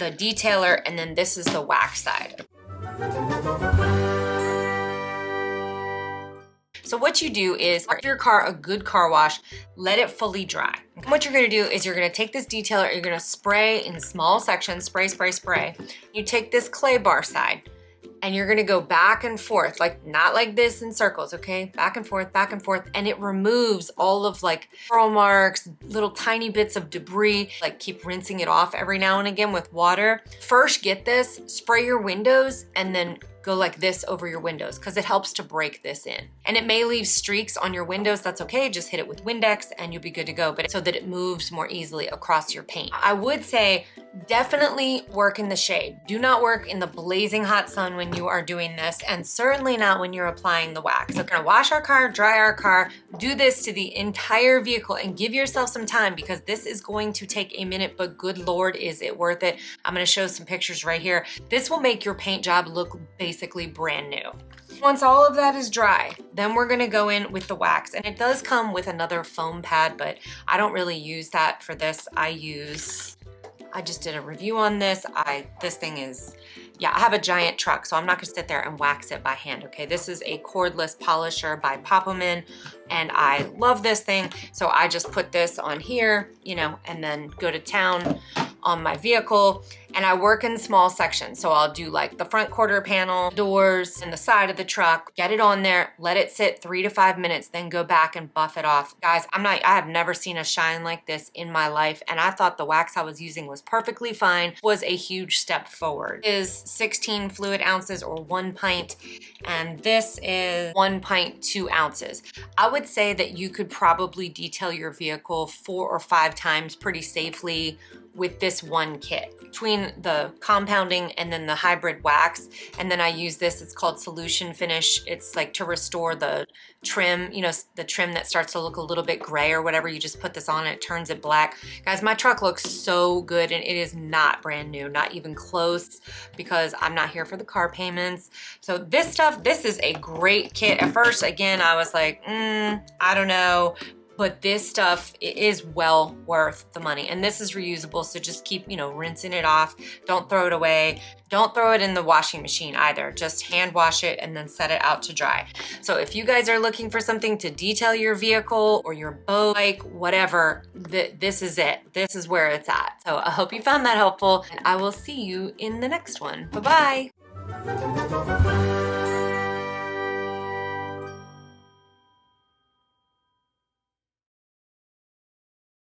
the detailer, and then this is the wax side. So what you do is give your car a good car wash, let it fully dry. What you're gonna do is you're gonna take this detailer, you're gonna spray in small sections, spray, spray, spray. You take this clay bar side, and you're gonna go back and forth, like not like this in circles, okay? Back and forth, and it removes all of like curl marks, little tiny bits of debris, like keep rinsing it off every now and again with water. First get this, spray your windows, and then go like this over your windows because it helps to break this in. And it may leave streaks on your windows, that's okay, just hit it with Windex and you'll be good to go, but so that it moves more easily across your paint. I would say definitely work in the shade. Do not work in the blazing hot sun when you are doing this, and certainly not when you're applying the wax. So we're gonna wash our car, dry our car, do this to the entire vehicle and give yourself some time because this is going to take a minute, but good Lord, is it worth it. I'm gonna show some pictures right here. This will make your paint job look basically brand new. Once all of that is dry, then we're gonna go in with the wax. And it does come with another foam pad, but I don't really use that for this. I just did a review on this. This thing is, yeah, I have a giant truck, so I'm not gonna sit there and wax it by hand, okay? This is a cordless polisher by Popomin, and I love this thing. So I just put this on here, you know, and then go to town on my vehicle, and I work in small sections. So I'll do like the front quarter panel, doors, and the side of the truck, get it on there, let it sit 3 to 5 minutes, then go back and buff it off. Guys, I have never seen a shine like this in my life, and I thought the wax I was using was perfectly fine, was a huge step forward. It is 16 fluid ounces or 1 pint, and this is 1 pint, 2 ounces. I would say that you could probably detail your vehicle 4 or 5 times pretty safely with this one kit. Between the compounding and then the hybrid wax, and then I use this, it's called Solution Finish. It's like to restore the trim, you know, the trim that starts to look a little bit gray or whatever. You just put this on, it turns it black. Guys, my truck looks so good, and it is not brand new, not even close, because I'm not here for the car payments. So this stuff, this is a great kit. At first, again, I was like, I don't know. But this stuff is well worth the money, and this is reusable, so just keep, you know, rinsing it off. Don't throw it away. Don't throw it in the washing machine either. Just hand wash it and then set it out to dry. So if you guys are looking for something to detail your vehicle or your boat, bike, whatever, this is it. This is where it's at. So I hope you found that helpful, and I will see you in the next one. Bye-bye.